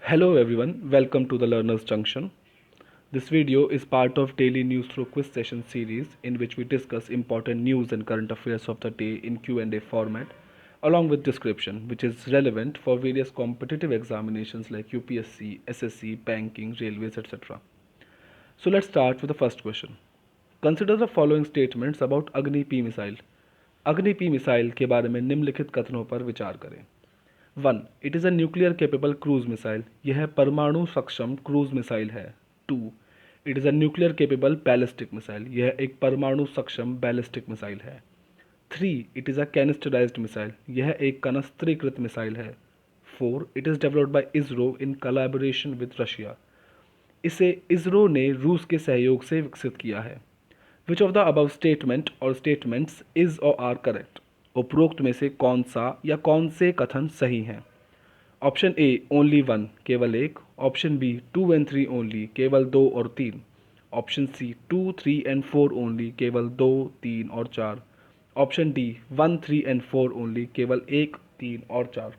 Hello everyone, welcome to the Learner's Junction. This video is part of daily news through quiz session series in which we discuss important news and current affairs of the day in Q&A format along with description which is relevant for various competitive examinations like UPSC, SSC, banking, railways, etc. So let's start with the first question. Consider the following statements about Agni P missile. Agni P missile के बारे में निम्नलिखित कथनों पर विचार करें. 1. It is a nuclear capable cruise missile. यह परमाणु सक्षम क्रूज मिसाइल है. 2. It is a nuclear capable ballistic missile. यह एक परमाणु सक्षम बैलिस्टिक मिसाइल है. 3. It is a canisterized missile. यह एक कनस्त्रीकृत मिसाइल है. 4. It is developed by ISRO in collaboration with Russia. इसे इसरो ने रूस के सहयोग से विकसित किया है. Which of the above statement और स्टेटमेंट्स इज और आर करेक्ट. उपरोक्त में से कौन सा या कौन से कथन सही हैं. ऑप्शन ए ओनली वन केवल एक. ऑप्शन बी 2 and 3 ओनली केवल 2 और 3. ऑप्शन सी 2, 3 and 4 ओनली केवल 2, 3 और 4. ऑप्शन डी 1, 3 and 4 ओनली केवल 1, 3 और 4.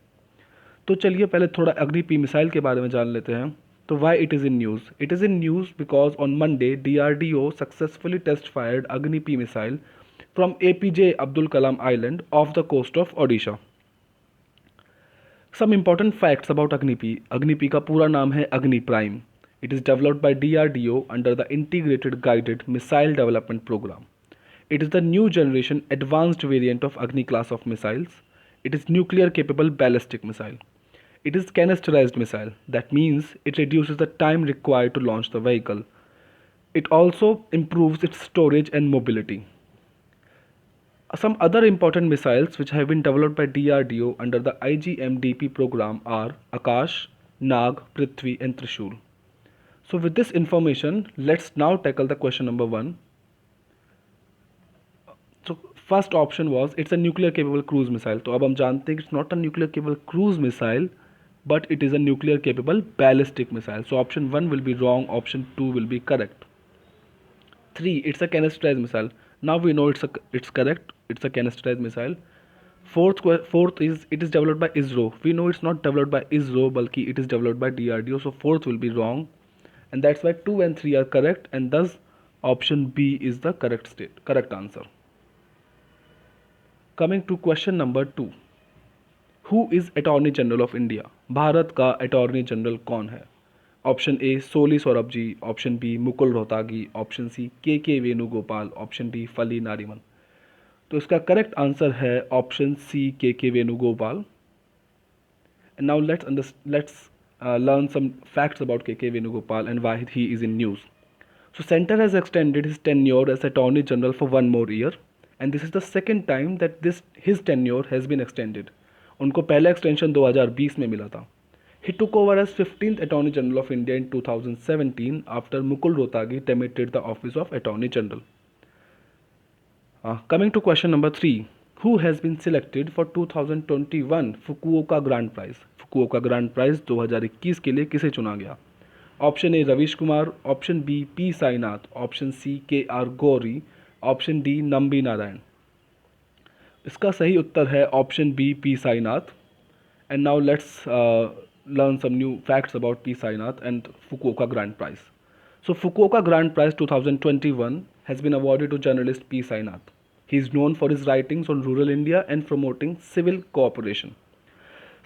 तो चलिए पहले थोड़ा अग्नि पी मिसाइल के बारे में जान लेते हैं. तो why it is in news. It is in news because on Monday DRDO successfully test fired Agni P missile from APJ Abdul Kalam Island off the coast of Odisha. Some important facts about Agni P. Agni P का पूरा नाम है अग्नि prime. It is developed by DRDO under the Integrated Guided Missile Development Program. It is the new generation advanced variant of Agni class of missiles. It is nuclear capable ballistic missile. It is canisterized missile. That means it reduces the time required to launch the vehicle. It also improves its storage and mobility. Some other important missiles which have been developed by DRDO under the IGMDP program are Akash, Nag, Prithvi and Trishul. So with this information, let's now tackle the question number 1. So first option was it's a nuclear capable cruise missile. तो अब हम जानते हैं कि it's not a nuclear capable cruise missile, but it is a nuclear capable ballistic missile. So option 1 will be wrong, option 2 will be correct. 3. It's a canisterized missile. Now we know it's correct. It's a canisterized missile. Fourth is it is developed by ISRO. We know it's not developed by ISRO, balki it is developed by DRDO. So fourth will be wrong, and that's why 2 and 3 are correct, and thus option B is the correct answer. Coming to question number 2. Who is Attorney General of India? Bharat का Attorney General कौन है? Option A Soli Saurabh ji, option B Mukul Rohatgi, option C K Venugopal, option D Fali Nariman. तो इसका correct answer है option C K Venugopal. And now let's learn some facts about K Venugopal and why he is in news. So center has extended his tenure as Attorney General for one more year, and this is the second time that his tenure has been extended. उनको पहला extension 2020 में मिला था. He took over as 15th Attorney General of India in 2017 after Mukul Rohtagi demoted the office of Attorney General. Coming to question number 3. Who has been selected for 2021 Fukuoka Grand Prize? Fukuoka Grand Prize 2021 के लिए किसे चुना गया? Option A Ravish Kumar, option B P Sainath, option C KR Gauri, option D Nambi Narayan. इसका सही उत्तर है option B P Sainath. And now let's learn some new facts about P. Sainath and Fukuoka Grand Prize. So Fukuoka Grand Prize 2021 has been awarded to journalist P. Sainath. He is known for his writings on rural India and promoting civil cooperation.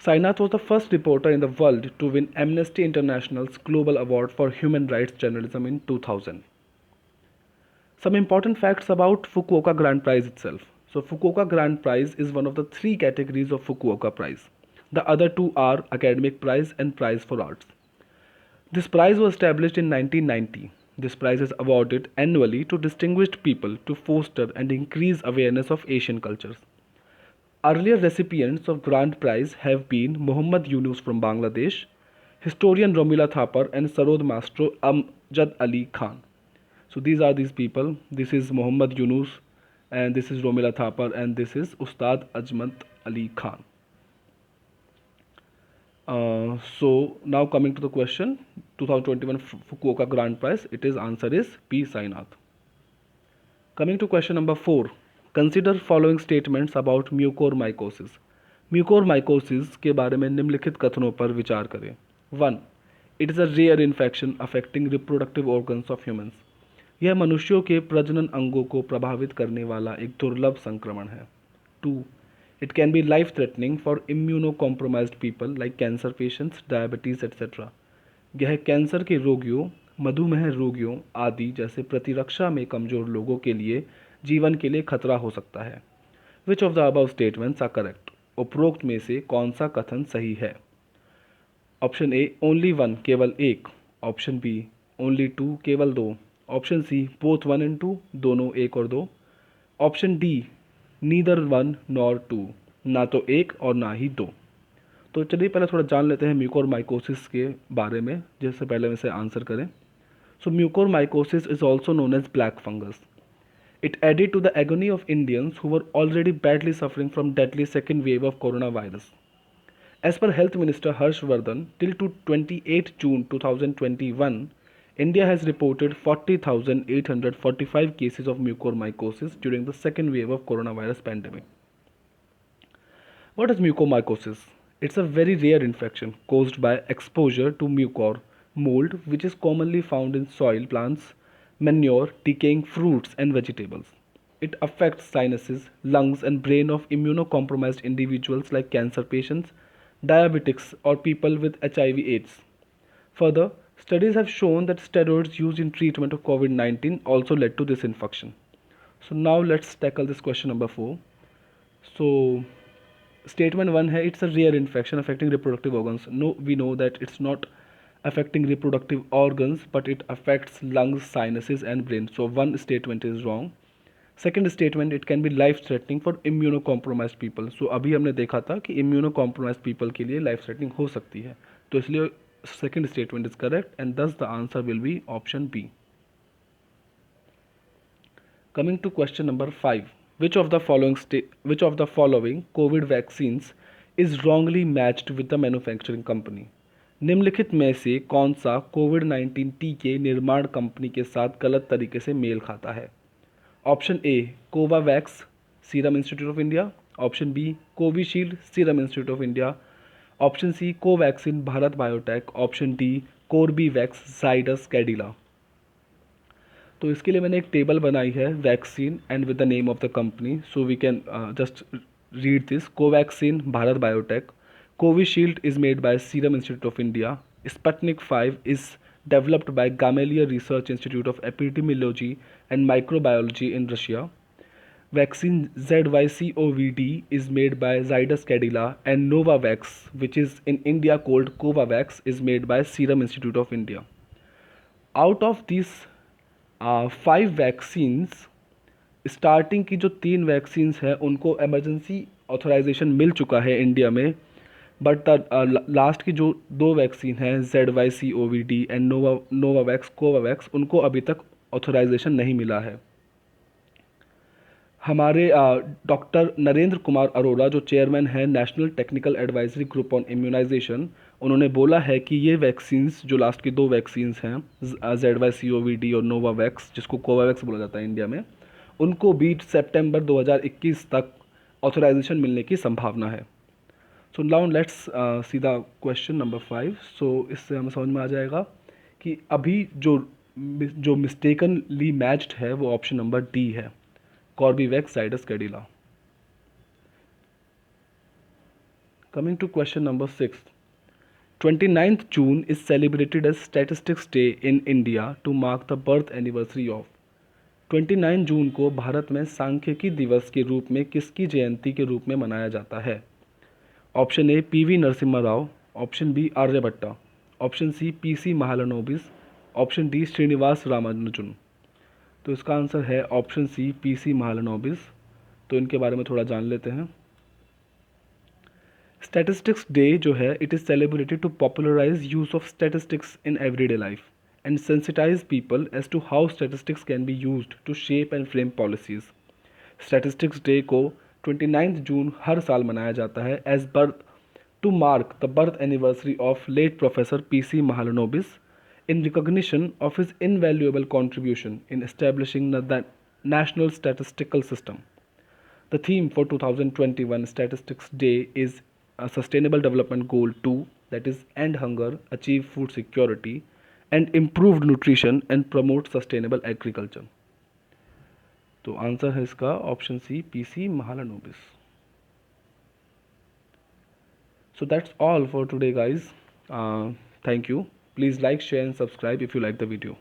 Sainath was the first reporter in the world to win Amnesty International's Global Award for Human Rights Journalism in 2000. Some important facts about Fukuoka Grand Prize itself. So Fukuoka Grand Prize is one of the 3 categories of Fukuoka Prize. The other 2 are Academic Prize and Prize for Arts. This prize was established in 1990. This prize is awarded annually to distinguished people to foster and increase awareness of Asian cultures. Earlier recipients of Grand Prize have been Muhammad Yunus from Bangladesh, historian Romila Thapar and Sarod Maestro Amjad Ali Khan. So these people. This is Muhammad Yunus and this is Romila Thapar and this is Ustad Ajmat Ali Khan. So now coming to the question, 2021 Fukuoka Grand Prize, answer is P. Sainath. Coming to question number 4. Consider following statements about mucormycosis. Mucormycosis के बारे में निम्नलिखित कथनों पर विचार करें. 1. It is a rare infection affecting reproductive organs of humans. यह मनुष्यों के प्रजनन अंगों को प्रभावित करने वाला एक दुर्लभ संक्रमण है. 2. It can be life threatening for immunocompromised people like cancer patients, diabetes, etc. यह कैंसर के रोगियों, मधुमेह रोगियों आदि जैसे प्रतिरक्षा में कमजोर लोगों के लिए जीवन के लिए खतरा हो सकता है. Which of the above statements are correct? उपरोक्त में से कौन सा कथन सही है? ऑप्शन ए ओनली वन केवल एक, ऑप्शन बी ओनली टू केवल दो, option C both one and two दोनों एक और दो, option D neither one nor two ना तो एक और ना ही दो. तो चलिए पहले थोड़ा जान लेते हैं म्यूकोरमाइकोसिस के बारे में, जिससे पहले हम इसे आंसर करें. So mucormycosis is also known as black fungus. It added to the agony of Indians who were already badly suffering from deadly second wave of coronavirus. As per Health Minister Harsh Vardhan, till to 28 June 2021, India has reported 40,845 cases of mucormycosis during the second wave of coronavirus pandemic. What is mucormycosis? It's a very rare infection caused by exposure to mucor mold, which is commonly found in soil, plants, manure, decaying fruits and vegetables. It affects sinuses, lungs and brain of immunocompromised individuals like cancer patients, diabetics or people with HIV/AIDS. Further, studies have shown that steroids used in treatment of COVID-19 also led to this infection. So now let's tackle this question number 4. So statement 1 है, it's a rare infection affecting reproductive organs. No, we know that it's not affecting reproductive organs, but it affects lungs, sinuses and brain. So one statement is wrong. Second statement, it can be life threatening for immunocompromised people. So अभी हमने देखा था कि immunocompromised people के लिए life threatening हो सकती है, तो इसलिए second statement is correct and thus the answer will be option B. Coming to question number 5. Which of the following COVID vaccines is wrongly matched with the manufacturing company? निम्नलिखित में से कौन सा कोविड-19 टीके निर्माण कंपनी के साथ गलत तरीके से मेल खाता है? Option A Covovax Serum Institute of India, option B Covishield Serum Institute of India, option C Covaxin Bharat Biotech, option D Corbevax Zydus Cadila. तो इसके लिए मैंने एक टेबल बनाई है, vaccine and with the name of the company. So we can just read this. Covaxin Bharat Biotech, Covishield is made by Serum Institute of India, Sputnik 5 is developed by Gamaleya Research Institute of Epidemiology and Microbiology in Russia, vaccine ZYCOV-D is made by Zydus Cadila, and Novavax, which is in India called Covovax, is made by Serum Institute of India. Out of these 5 vaccines, starting की जो 3 vaccines हैं उनको emergency authorisation मिल चुका है India में, but last की जो 2 vaccine हैं ZYCOV-D एंड नोवावैक्स कोवावैक्स, उनको अभी तक ऑथराइजेशन नहीं मिला है. हमारे डॉक्टर नरेंद्र कुमार अरोड़ा जो चेयरमैन हैं National Technical Advisory Group on Immunisation, उन्होंने बोला है कि ये वैक्सीन्स जो लास्ट की 2 वैक्सीन्स हैं ZYCOV-D और नोवावैक्स, जिसको कोवावैक्स बोला जाता है इंडिया में, उनको भी सितंबर 2021 तक ऑथराइजेशन मिलने की संभावना है. So now let's see the question number 5. सो इससे हमें समझ में आ जाएगा कि अभी जो मिस्टेकनली मैच्ड है वो ऑप्शन नंबर डी है, Corbevax Zydus Cadila. Coming to question number 6. 29th June is celebrated as Statistics Day in India to mark the birth anniversary of. 29 जून को भारत में सांख्यिकी दिवस के रूप में किसकी जयंती के रूप में मनाया जाता है? Option A PV Narasimha Rao, option B Aryabhatta, option C PC Mahalanobis, option D Srinivasa Ramanujan. तो इसका आंसर है ऑप्शन सी PC महालनोबिस. तो इनके बारे में थोड़ा जान लेते हैं. स्टैटिस्टिक्स डे जो है, it is celebrated to popularise use of statistics in everyday life and sensitize people as to how statistics can be used to shape and frame policies. Statistics Day को 29 जून हर साल मनाया जाता है as birth to mark the birth anniversary of late Professor PC Mahalanobis in recognition of his invaluable contribution in establishing the national statistical system. The theme for 2021 Statistics Day is a Sustainable Development Goal 2, that is end hunger, achieve food security, and improve nutrition and promote sustainable agriculture. तो answer है इसका option C, PC Mahalanobis. So that's all for today, guys. Thank you. Please like, share, and subscribe if you like the video.